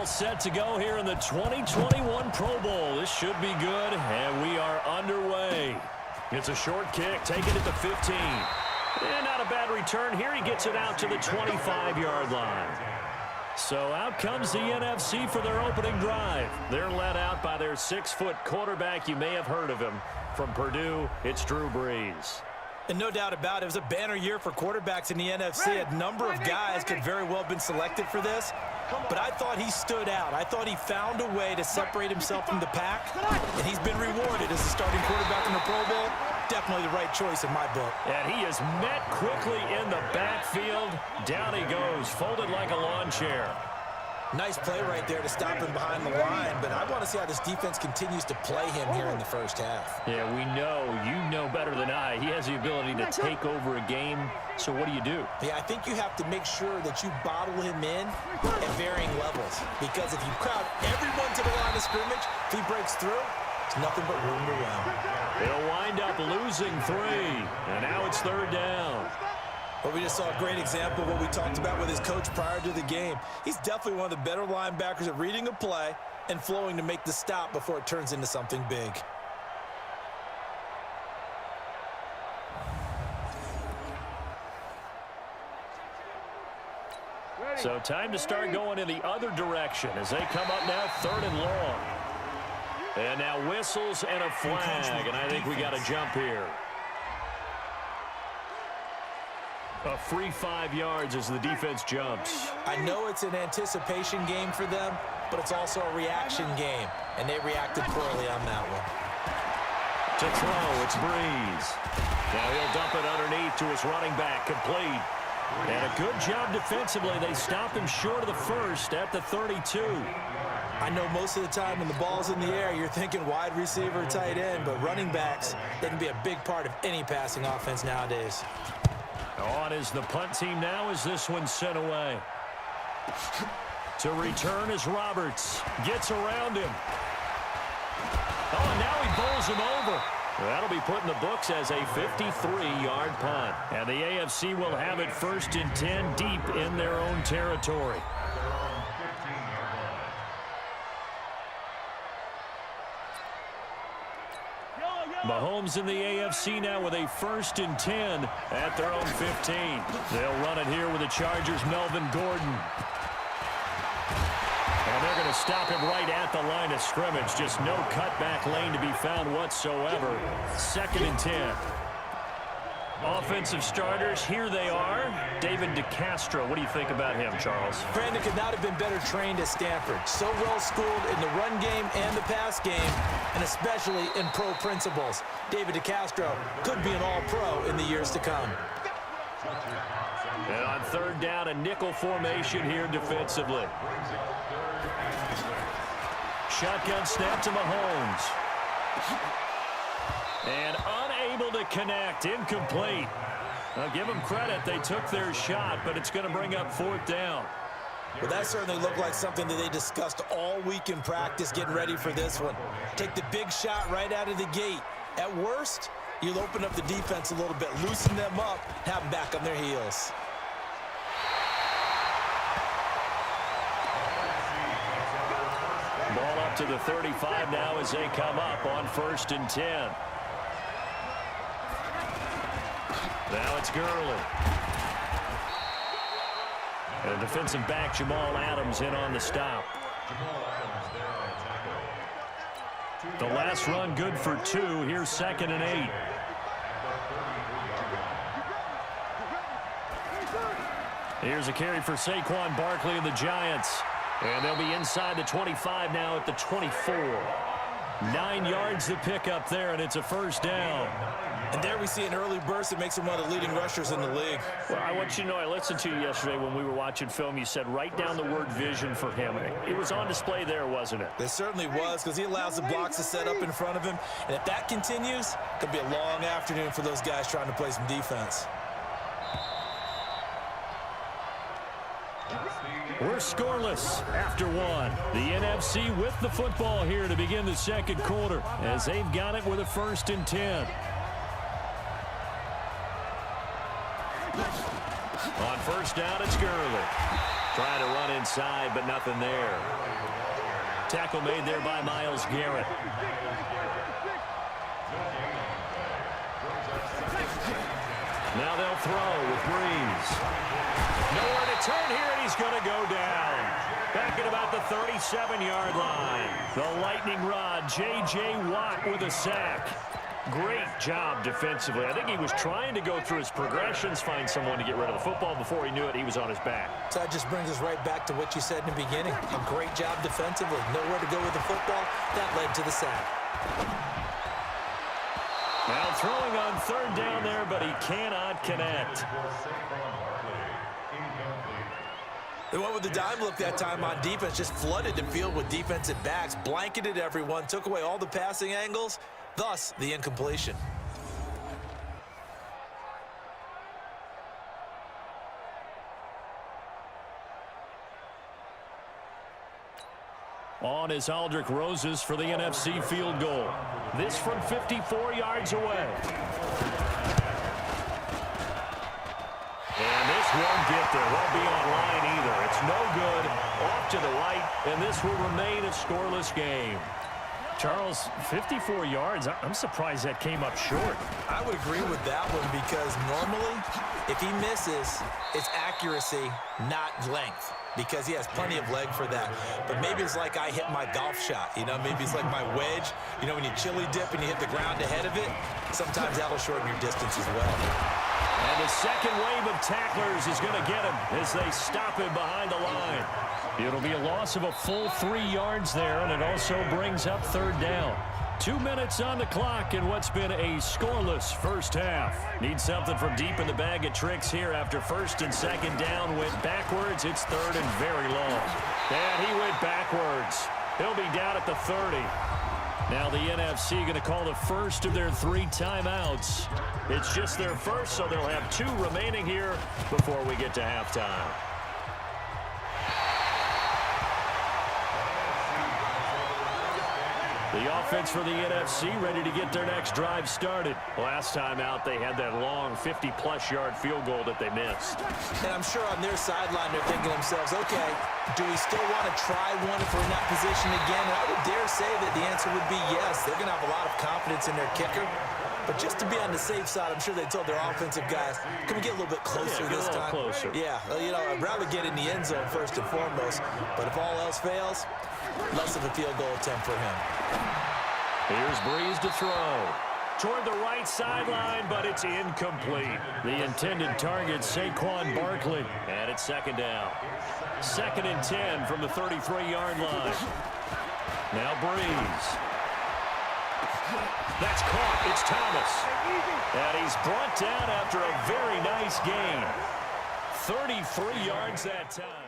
set to go here in the 2021 Pro Bowl. This should be good, and we are underway. It's a short kick, taken at the 15. And not a bad return here. He gets it out to the 25-yard line. So out comes the NFC for their opening drive. They're led out by their 6-foot quarterback. You may have heard of him. From Purdue, it's Drew Brees. And no doubt about it, it was a banner year for quarterbacks in the NFC. A number of guys could very well have been selected for this. But I thought he stood out. I thought he found a way to separate himself from the pack. And he's been rewarded as a starting quarterback in the Pro Bowl. Definitely the right choice in my book. And he is met quickly in the backfield. Down he goes, folded like a lawn chair. Nice play right there to stop him behind the line, but I want to see how this defense continues to play him here in the first half. Yeah, we know. You know better than I. He has the ability to take over a game, so what do you do? Yeah, I think you have to make sure that you bottle him in at varying levels, because if you crowd everyone to the line of scrimmage, if he breaks through, it's nothing but room to run. They'll wind up losing 3, and now it's 3rd down. Well, we just saw a great example of what we talked about with his coach prior to the game. He's definitely one of the better linebackers at reading a play and flowing to make the stop before it turns into something big. So time to start going in the other direction as they come up now 3rd and long. And now whistles and a flag, and I think we got a jump here. A free 5 yards as the defense jumps. I know it's an anticipation game for them, but it's also a reaction game, and they reacted poorly on that one. To throw, it's Brees. Now he'll dump it underneath to his running back, complete. And a good job defensively. They stop him short of the first at the 32. I know most of the time when the ball's in the air, you're thinking wide receiver, tight end, but running backs, they can be a big part of any passing offense nowadays. On is the punt team now as this one's sent away. To return is Roberts. Gets around him. Oh, now he bowls him over. That'll be put in the books as a 53-yard punt. And the AFC will have it 1st and 10 deep in their own territory. Mahomes in the AFC now with a 1st and 10 at their own 15. They'll run it here with the Chargers' Melvin Gordon. And they're going to stop him right at the line of scrimmage. Just no cutback lane to be found whatsoever. 2nd and 10. Offensive starters, here they are. David DeCastro, what do you think about him, Charles? Brandon could not have been better trained at Stanford. So well schooled in the run game and the pass game, and especially in pro principles. David DeCastro could be an all-pro in the years to come. And on 3rd down, a nickel formation here defensively. Shotgun snap to Mahomes. And unable to connect, incomplete. I'll give them credit. They took their shot, but it's going to bring up 4th down. Well, that certainly looked like something that they discussed all week in practice getting ready for this one. Take the big shot right out of the gate. At worst, you'll open up the defense a little bit, loosen them up, have them back on their heels. Ball up to the 35 now as they come up on 1st and 10. Now it's Gurley. And defensive back Jamal Adams in on the stop. The last run good for 2. Here's 2nd and 8. Here's a carry for Saquon Barkley and the Giants. And they'll be inside the 25 now at the 24. 9 yards to pick up there, and it's a 1st down. And there we see an early burst that makes him one of the leading rushers in the league. Well, I want you to know, I listened to you yesterday when we were watching film. You said write down the word vision for him. It was on display there, wasn't it? It certainly was, because he allows the blocks to set up in front of him. And if that continues, it could be a long afternoon for those guys trying to play some defense. We're scoreless after 1. The NFC with the football here to begin the 2nd quarter as they've got it with a 1st and 10. On 1st down, it's Gurley. Trying to run inside, but nothing there. Tackle made there by Myles Garrett. Now they'll throw with Breeze. Nowhere to turn here, and he's going to go down. Back at about the 37-yard line. The lightning rod, J.J. Watt with a sack. Great job defensively. I think he was trying to go through his progressions, find someone to get rid of the football. Before he knew it, he was on his back. So that just brings us right back to what you said in the beginning. A great job defensively. Nowhere to go with the football. That led to the sack. Now throwing on third down there, but he cannot connect. They went with the dime look that time on defense, just flooded the field with defensive backs, blanketed everyone, took away all the passing angles, thus the incompletion. On is Aldrick Roses for the NFC field goal. This from 54 yards away. And this won't get there. Won't be online either. It's no good. Off to the right, and this will remain a scoreless game. Charles, 54 yards. I'm surprised that came up short. I would agree with that one because normally, if he misses, it's accuracy, not length, because he has plenty of leg for that. But maybe it's like I hit my golf shot. You know, maybe it's like my wedge. You know, when you chili dip and you hit the ground ahead of it, sometimes that'll shorten your distance as well. And the second wave of tacklers is going to get him as they stop him behind the line. It'll be a loss of a full 3 yards there, and it also brings up third down. 2 minutes on the clock in what's been a scoreless first half. Need something from deep in the bag of tricks here after first and second down went backwards. It's third and very long. And he went backwards. He'll be down at the 30. Now the NFC going to call the first of their 3 timeouts. It's just their first, so they'll have 2 remaining here before we get to halftime. The offense for the NFC ready to get their next drive started. Last time out, they had that long 50-plus yard field goal that they missed. And I'm sure on their sideline, they're thinking to themselves, okay, do we still want to try one if we're in that position again? And I would dare say that the answer would be yes. They're going to have a lot of confidence in their kicker. But just to be on the safe side, I'm sure they told their offensive guys, can we get a little bit closer this time? Closer. Yeah, you know, I'd rather get in the end zone first and foremost. But if all else fails, less of a field goal attempt for him. Here's Breeze to throw. Toward the right sideline, but it's incomplete. The intended target, Saquon Barkley. And it's second down. 2nd and 10 from the 33-yard line. Now Breeze. That's caught. It's Thomas. And he's brought down after a very nice gain. 33 yards that time.